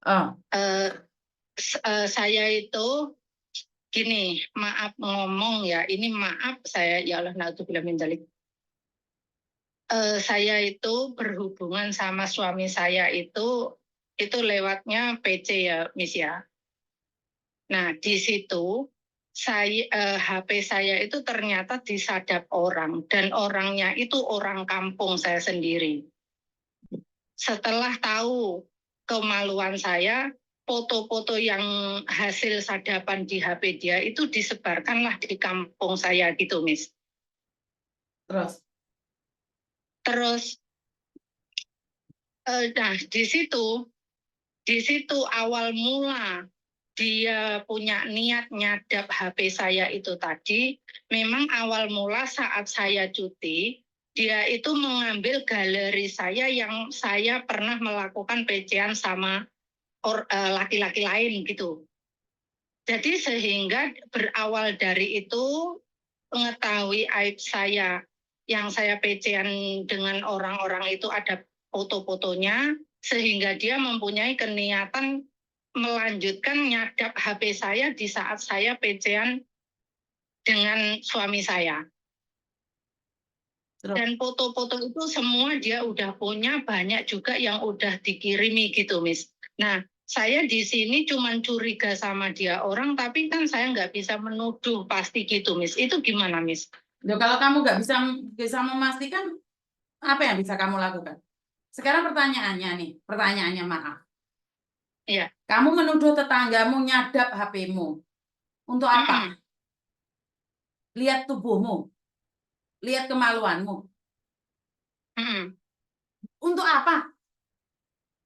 Oh, Eh, saya itu gini, maaf ngomong ya, ini maaf saya, ya Allah, naudzubillah min dzalik. Saya itu berhubungan sama suami saya itu lewatnya PC ya, Miss ya. Nah, di situ HP saya itu ternyata disadap orang dan orangnya itu orang kampung saya sendiri. Setelah tahu kemaluan saya, foto-foto yang hasil sadapan di HP dia itu disebarkanlah di kampung saya gitu, Miss. terus Nah, di situ awal mula dia punya niat nyadap HP saya itu tadi, memang awal mula saat saya cuti, dia itu mengambil galeri saya yang saya pernah melakukan pelecehan sama laki-laki lain gitu. Jadi sehingga berawal dari itu mengetahui aib saya yang saya pelecehan dengan orang-orang itu ada foto-fotonya, sehingga dia mempunyai keniatan melanjutkan nyadap HP saya di saat saya pelecehan dengan suami saya. Dan foto-foto itu semua dia udah punya, banyak juga yang udah dikirimi gitu, Miss. Nah, saya di sini cuma curiga sama dia orang, tapi kan saya nggak bisa menuduh pasti gitu, Miss. Itu gimana, Miss? Loh, kalau kamu nggak bisa memastikan, apa yang bisa kamu lakukan? Sekarang pertanyaannya maaf. Iya. Kamu menuduh tetanggamu nyadap HP-mu. Untuk apa? Lihat tubuhmu, lihat kemaluanmu. Untuk apa?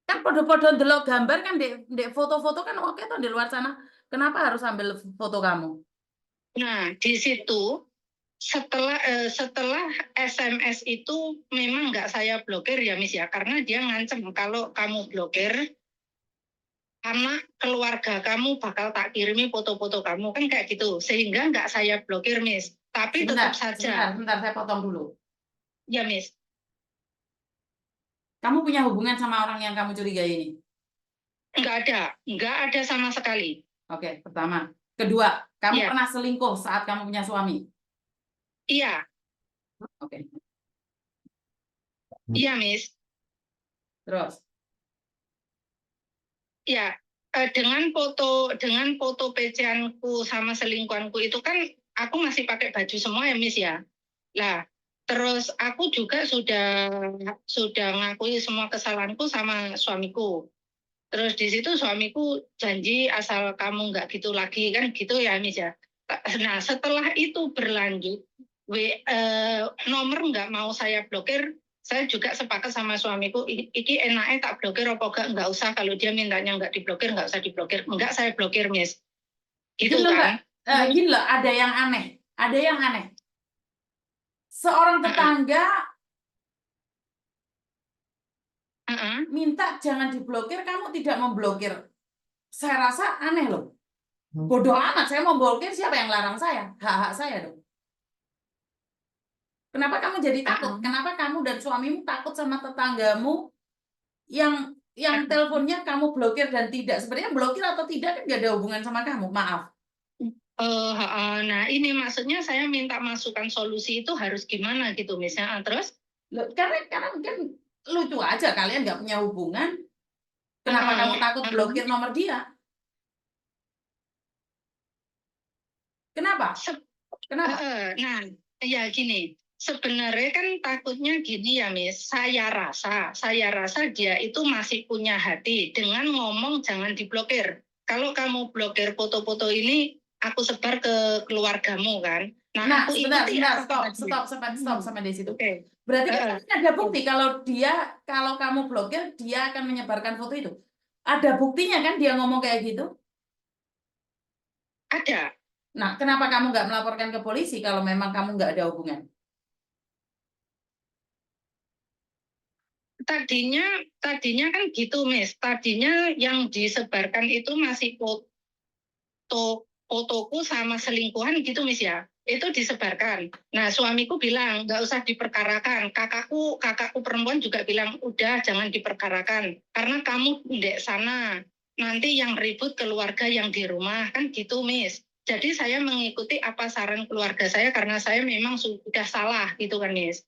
Kan podo-podo ndelok gambar kan di foto-foto kan oke tuh di luar sana. Kenapa harus ambil foto kamu? Nah, di situ setelah SMS itu memang nggak saya blokir ya, Miss ya, karena dia ngancem kalau kamu blokir, karena keluarga kamu bakal tak kirimi foto-foto kamu, kan kayak gitu, sehingga nggak saya blokir, Miss. Tapi tetap saja. Sebentar, saya potong dulu. Ya, Miss. Kamu punya hubungan sama orang yang kamu curigai ini? Nggak ada sama sekali. Oke, pertama. Kedua, kamu Ya. pernah selingkuh saat kamu punya suami? Iya. Oke. Iya, Miss. Terus? Ya, dengan foto pelecehanku sama selingkuhanku itu kan aku masih pakai baju semua ya, Miss ya. Lah, terus aku juga sudah ngakui semua kesalahanku sama suamiku. Terus di situ suamiku janji asal kamu nggak gitu lagi, kan gitu ya, Miss ya. Nah, setelah itu berlanjut, nomor nggak mau saya blokir, saya juga sepakat sama suamiku, iki enaknya tak blokir apa nggak usah, kalau dia mintanya nggak diblokir, nggak usah diblokir. Enggak, saya blokir, Miss. Gitu Gini loh, Mbak. kan. Gini loh, ada yang aneh. Ada yang aneh. Seorang tetangga minta jangan diblokir, kamu tidak memblokir. Saya rasa aneh loh. Bodoh amat, saya mau blokir, siapa yang larang saya? Hak-hak saya dong. Kenapa kamu jadi takut? Kenapa kamu dan suamimu takut sama tetanggamu yang teleponnya kamu blokir dan tidak? Sebenarnya blokir atau tidak kan nggak ada hubungan sama kamu. Maaf. Nah, ini maksudnya saya minta masukan solusi itu harus gimana gitu, misalnya. Terus? Karena kan lucu aja, kalian nggak punya hubungan. Kenapa kamu takut blokir nomor dia? Kenapa? Kenapa? Nah, ya gini. Sebenarnya kan takutnya gini ya, Miss. Saya rasa dia itu masih punya hati dengan ngomong jangan diblokir. Kalau kamu blokir foto-foto ini, aku sebar ke keluargamu kan. Nah, aku sebentar, stop sampai di situ. Okay. Berarti kan ada bukti kalau kamu blokir, dia akan menyebarkan foto itu. Ada buktinya kan dia ngomong kayak gitu? Ada. Nah, kenapa kamu nggak melaporkan ke polisi kalau memang kamu nggak ada hubungan? Tadinya kan gitu, Miss. Tadinya yang disebarkan itu masih fotoku sama selingkuhan gitu, Miss ya. Itu disebarkan. Nah, suamiku bilang nggak usah diperkarakan. Kakakku perempuan juga bilang udah jangan diperkarakan karena kamu ndek sana. nanti yang ribut keluarga yang di rumah, kan gitu, Miss. Jadi saya mengikuti apa saran keluarga saya karena saya memang sudah salah gitu kan, Miss.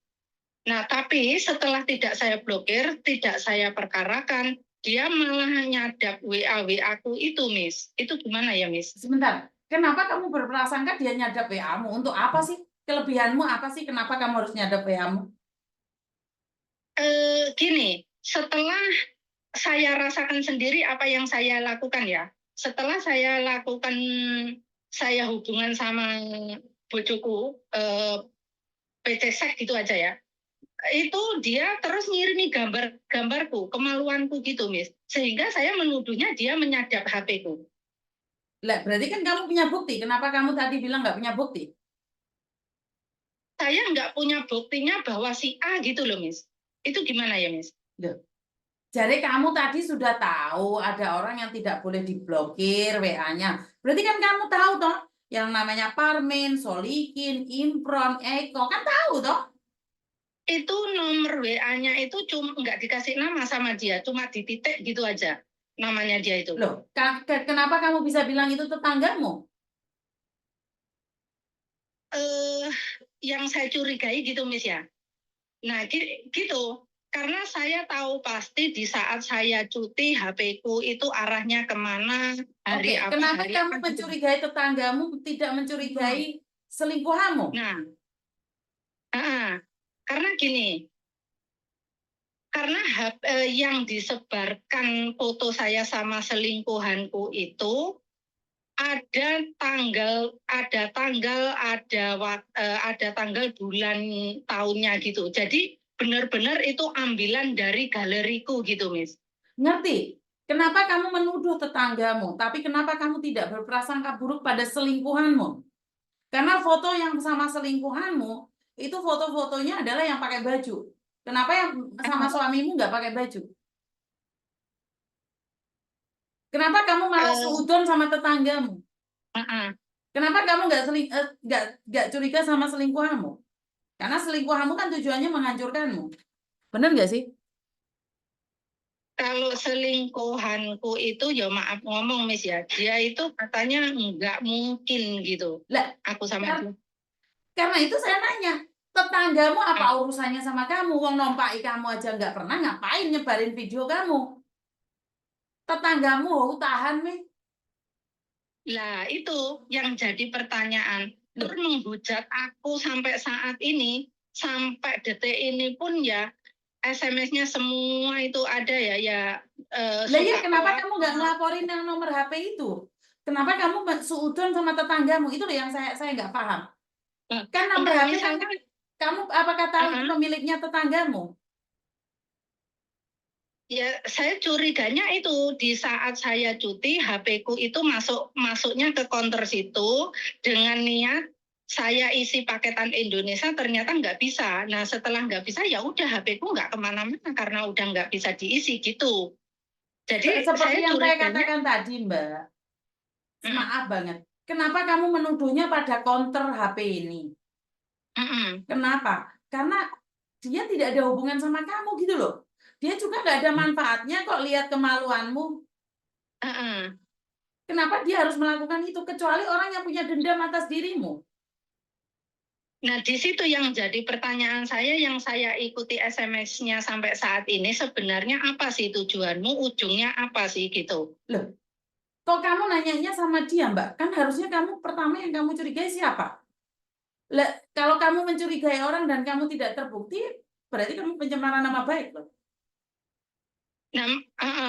Nah, tapi setelah tidak saya blokir, tidak saya perkarakan, dia malah nyadap WA aku itu, Miss. Itu gimana ya, Miss? Sebentar, kenapa kamu berprasangka dia nyadap WA-mu? Untuk apa sih? Kelebihanmu apa sih? Kenapa kamu harus nyadap WA-mu? Gini, setelah saya rasakan sendiri apa yang saya lakukan ya. Setelah saya lakukan, saya hubungan sama bojoku, PC seks gitu aja ya. Itu dia terus ngirimi gambarku, kemaluanku gitu, Miss. Sehingga saya menuduhnya dia menyadap HP-ku. Lah, berarti kan kamu punya bukti. Kenapa kamu tadi bilang nggak punya bukti? Saya nggak punya buktinya bahwa si A gitu loh, Miss. Itu gimana ya, Miss? Loh, jadi kamu tadi sudah tahu ada orang yang tidak boleh diblokir WA-nya. Berarti kan kamu tahu toh yang namanya Parmin, Solikin, Impron, Eko, kan tahu toh? Itu nomor WA-nya itu cuma nggak dikasih nama sama dia, cuma dititik gitu aja namanya dia itu. Loh, kenapa kamu bisa bilang itu tetanggamu? Eh, yang saya curigai gitu, Miss ya. Nah, gitu. Karena saya tahu pasti di saat saya cuti HP-ku itu arahnya kemana, hari Oke, apa, kenapa hari kamu apa gitu. mencurigai tetanggamu tidak mencurigai selingkuhanmu? Nah, karena gini, karena yang disebarkan foto saya sama selingkuhanku itu ada tanggal bulan tahunnya gitu. Jadi benar-benar itu ambilan dari galeriku gitu, Miss. Ngerti? Kenapa kamu menuduh tetanggamu, tapi kenapa kamu tidak berprasangka buruk pada selingkuhanmu? Karena foto yang sama selingkuhanmu, itu foto-fotonya adalah yang pakai baju. Kenapa yang sama suamimu nggak pakai baju? Kenapa kamu malah Eh, seudon sama tetanggamu? uh-uh. Kenapa kamu nggak curiga sama selingkuhanmu? Karena selingkuhanmu kan tujuannya menghancurkanmu. Benar nggak sih? Kalau selingkuhanku itu ya maaf ngomong, Miss ya, dia itu katanya nggak mungkin gitu. Lah, Aku sama dia. karena itu saya nanya, tetanggamu apa Ah, urusannya sama kamu? Wong nompaki kamu aja nggak pernah, ngapain nyebarin video kamu? Tetanggamu tahan nih. Lah itu yang jadi pertanyaan. Terus menghujat aku sampai saat ini, sampai detik ini pun ya SMS-nya semua itu ada ya, Lah ya, suka kenapa kamu nggak ngelaporin yang nomor HP itu? Kenapa kamu suudon sama tetanggamu? Itu loh yang saya nggak paham. Kan nomor HP kan misalnya, kamu apakah tahu itu pemiliknya tetanggamu? ya saya curiganya itu di saat saya cuti HP-ku itu masuknya ke counter situ dengan niat saya isi paketan Indonesia, ternyata nggak bisa. Nah setelah nggak bisa ya udah HP-ku nggak kemana-mana karena udah nggak bisa diisi gitu. Jadi Seperti saya yang saya curiganya, katakan tadi, Mbak. Maaf banget. Kenapa kamu menuduhnya pada counter HP ini? Kenapa? Karena dia tidak ada hubungan sama kamu gitu loh. Dia juga nggak ada manfaatnya kok lihat kemaluanmu. Kenapa dia harus melakukan itu? Kecuali orang yang punya dendam atas dirimu. Nah, di situ yang jadi pertanyaan saya, yang saya ikuti SMS-nya sampai saat ini, sebenarnya apa sih tujuanmu, ujungnya apa sih gitu? Loh, kok kamu nanyanya sama dia, Mbak? Kan harusnya kamu pertama yang kamu curigai siapa? Lah, kalau kamu mencurigai orang dan kamu tidak terbukti, berarti kamu pencemaran nama baik loh. Nah,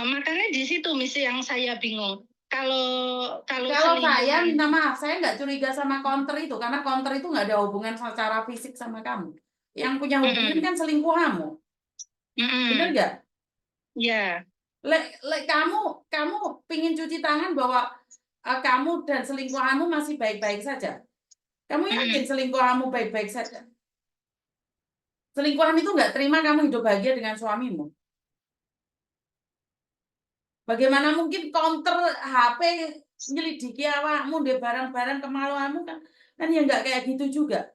makanya di situ misi yang saya bingung. Kalau kalau Kalau saya selingkuhan, minta maaf, saya nggak curiga sama counter itu karena counter itu nggak ada hubungan secara fisik sama kamu. Yang punya hubungan mm-mm, kan selingkuhanmu, bener mm-mm, nggak? ya, Kamu pingin cuci tangan bahwa kamu dan selingkuhanmu masih baik-baik saja. Kamu yakin mm-mm. selingkuhanmu baik-baik saja? Selingkuhan itu nggak terima kamu hidup bahagia dengan suamimu. Bagaimana mungkin counter HP nyelidiki awakmu deh barang-barang kemaluanmu kan ya nggak kayak gitu juga.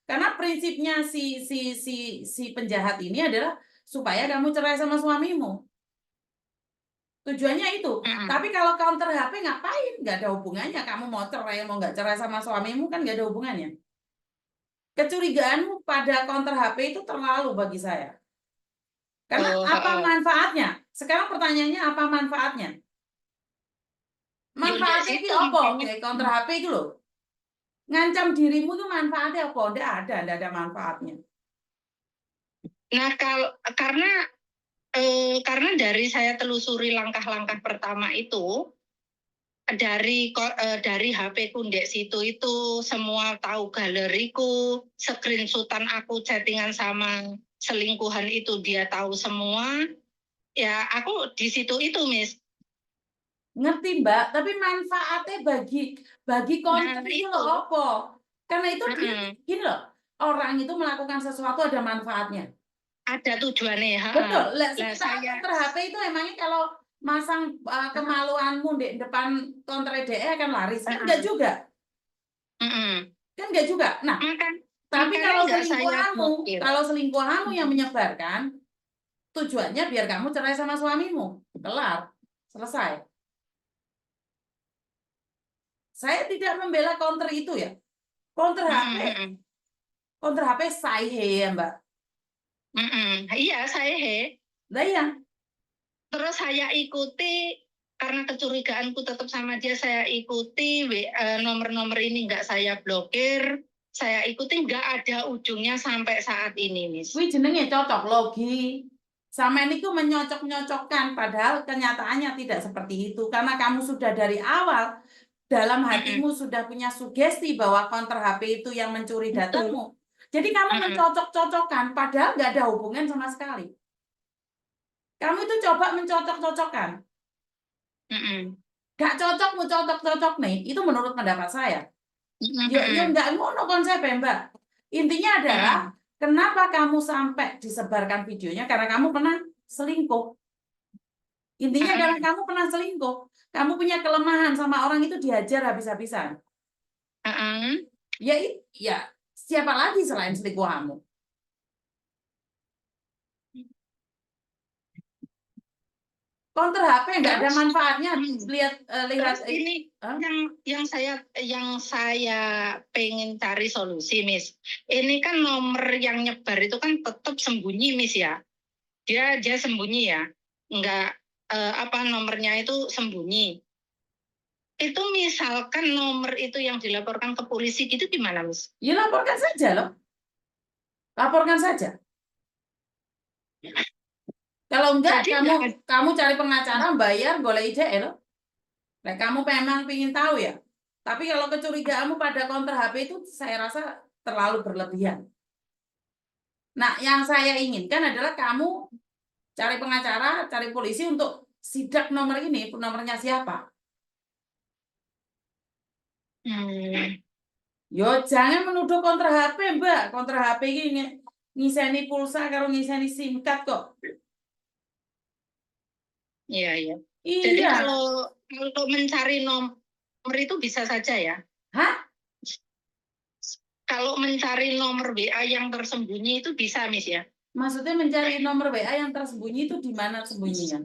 Karena prinsipnya si penjahat ini adalah supaya kamu cerai sama suamimu. Tujuannya itu. Mm-mm. Tapi kalau counter HP ngapain? Nggak ada hubungannya. Kamu mau cerai, mau nggak cerai sama suamimu kan nggak ada hubungannya. Kecurigaanmu pada counter HP itu terlalu bagi saya. Karena Oh, apa heeh. manfaatnya? Sekarang pertanyaannya apa manfaatnya? Yo ndek Manfaatnya itu situ apa? makanya. Kayak counter HP itu loh. Ngancam dirimu itu manfaatnya apa? Nggak ada manfaatnya. Nah, karena dari saya telusuri langkah-langkah pertama itu dari HP ku ndek situ itu semua tahu galeriku, screenshotan aku chattingan sama selingkuhan itu dia tahu semua. Ya, aku di situ itu, Miss. Ngerti Mbak, tapi manfaatnya bagi Nah, konten itu itu. loh apa? Karena itu Heeh. gini loh, orang itu melakukan sesuatu ada manfaatnya. Ada tujuannya, heeh. Betul. Lah, Lah sementara saya, counter HP itu emangnya kalau masang kemaluanmu di depan counter DE akan laris kan enggak heeh. juga. Mm-mm. Kan enggak juga. Nah, Makan, tapi makanya nggak saya blokir. kalau selingkuhanmu yang menyebarkan, tujuannya biar kamu cerai sama suamimu. Kelar. Selesai. Saya tidak membela counter itu ya. Counter HP, Mm-mm. counter HP saya ya, Mbak. Mm-mm. Iya, saya Lah ya, terus saya ikuti karena kecurigaanku tetap sama dia, saya ikuti nomor-nomor ini nggak saya blokir, saya ikuti nggak ada ujungnya sampai saat ini, Miss. kuwi jenenge cocok logi. Sama ini tuh menyocok-nyocokkan, padahal kenyataannya tidak seperti itu. Karena kamu sudah dari awal dalam Mm-mm. hatimu sudah punya sugesti bahwa counter HP itu yang mencuri Betul. datamu. Jadi kamu Mm-mm. mencocok-cocokkan, padahal nggak ada hubungan sama sekali. Kamu itu coba mencocok-cocokkan. Mm-mm. Gak cocok, mau cocok-cocok nih. Itu menurut pendapat saya. Yo Mm-mm. nggak ngono konsepnya Mbak. Intinya adalah Mm-mm. kenapa kamu sampai disebarkan videonya karena kamu pernah selingkuh. Intinya adalah Mm-mm. kamu pernah selingkuh. Kamu punya kelemahan sama orang itu dihajar habis-habisan. Mm-mm. Ya, ya siapa lagi selain selingkuh kamu? Counter HP nggak ada Terus, manfaatnya. Lihat lihat terus ini huh? yang saya pengen cari solusi, Miss. Ini kan nomor yang nyebar itu kan tetap sembunyi, Miss ya. Dia sembunyi ya, nggak nomornya itu sembunyi. Itu misalkan nomor itu yang dilaporkan ke polisi gitu gimana, Miss? Ya laporkan saja loh. Laporkan saja. Kalau enggak Jadi kamu nggak kamu cari pengacara bayar boleh ide loh. Nah, kamu memang ingin tahu ya. Tapi kalau kecurigaanmu pada counter HP itu saya rasa terlalu berlebihan. Nah, yang saya inginkan adalah kamu cari pengacara, cari polisi untuk sidak nomor ini, nomornya siapa. hmm, Yo, jangan menuduh counter HP, Mbak. Counter HP ini ngiseni pulsa karo ngiseni SIM card kok. iya iya. Jadi Iya. kalau mencari nomor itu bisa saja ya. Hah? Kalau mencari nomor WA yang tersembunyi itu bisa, Miss ya. Maksudnya mencari nomor WA yang tersembunyi itu di mana sembunyinya?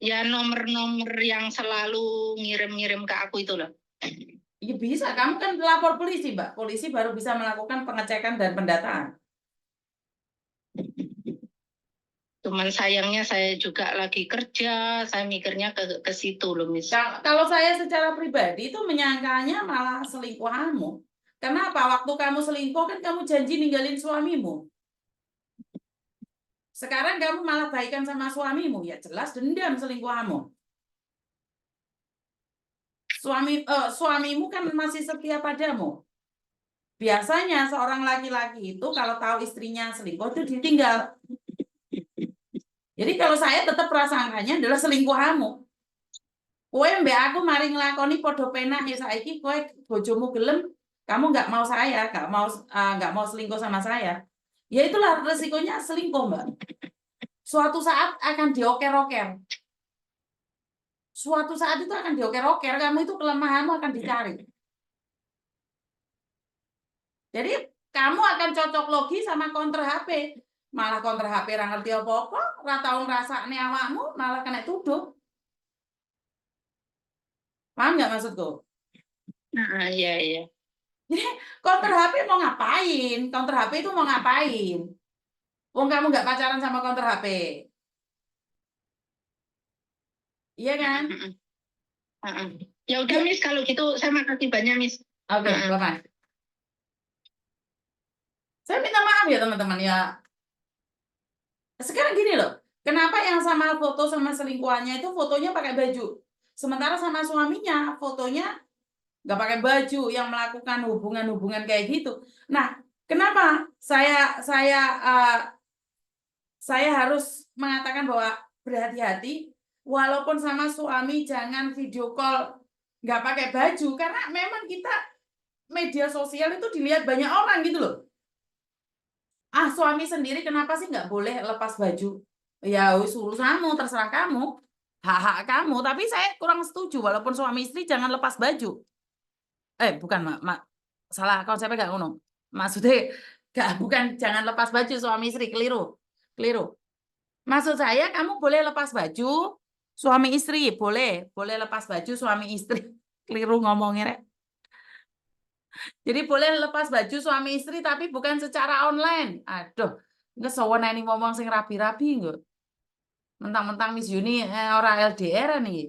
Ya nomor-nomor yang selalu ngirim-ngirim ke aku itu loh. Ya bisa, kamu kan lapor polisi, Mbak. Polisi baru bisa melakukan pengecekan dan pendataan. Cuman sayangnya saya juga lagi kerja, saya mikirnya ke situ loh, Miss. Kalau saya secara pribadi itu menyangkanya malah selingkuhanmu. Kenapa? Waktu kamu selingkuh kan kamu janji ninggalin suamimu. Sekarang kamu malah baikan sama suamimu. Ya jelas dendam selingkuhanmu. Suamimu kan masih setia padamu. Biasanya seorang laki-laki itu kalau tahu istrinya selingkuh itu ditinggal. Jadi kalau saya tetap prasangkanya adalah selingkuhanmu. Kowe mbak aku mari nglakoni podo penak ya saiki kowe bojomu gelem, kamu nggak mau selingkuh sama saya. Ya itulah resikonya selingkuh, Mbak. Suatu saat akan dioker-oker. Suatu saat itu akan dioker-oker, kamu itu kelemahanmu akan dicari. Jadi kamu akan cocok logi sama counter HP. malah konter HP ra ngerti apa-apa, ora tau ngrasakne awakmu, malah kena tuduh. Paham nggak maksudku? Nah, iya, iya. Konter HP mau ngapain? Konter HP itu mau ngapain? Wong kamu nggak pacaran sama konter HP. Iya kan? Mm-mm. Ya udah, Miss, kalau gitu saya makasih banyak, Miss. Oke, bye-bye. Saya minta maaf ya teman-teman ya. Sekarang gini loh, kenapa yang sama foto sama selingkuhannya itu fotonya pakai baju, sementara sama suaminya fotonya nggak pakai baju yang melakukan hubungan-hubungan kayak gitu. Nah, kenapa saya harus mengatakan bahwa berhati-hati, walaupun sama suami jangan video call nggak pakai baju, karena memang kita media sosial itu dilihat banyak orang gitu loh. Ah, suami sendiri kenapa sih nggak boleh lepas baju? Ya wis urusanmu, terserah kamu, hak-hak kamu. Tapi saya kurang setuju, walaupun suami istri jangan lepas baju. Bukan, salah konsepnya nggak ngono. Maksudnya bukan jangan lepas baju suami istri, keliru, keliru. Maksud saya kamu boleh lepas baju suami istri, boleh lepas baju suami istri. Keliru ngomongnya, Rek. Jadi boleh lepas baju suami istri tapi bukan secara online. Aduh, nggak sewenang ini ngomong sing rapi-rapi nggak. Mentang-mentang Miss Yuni ora LDR nih.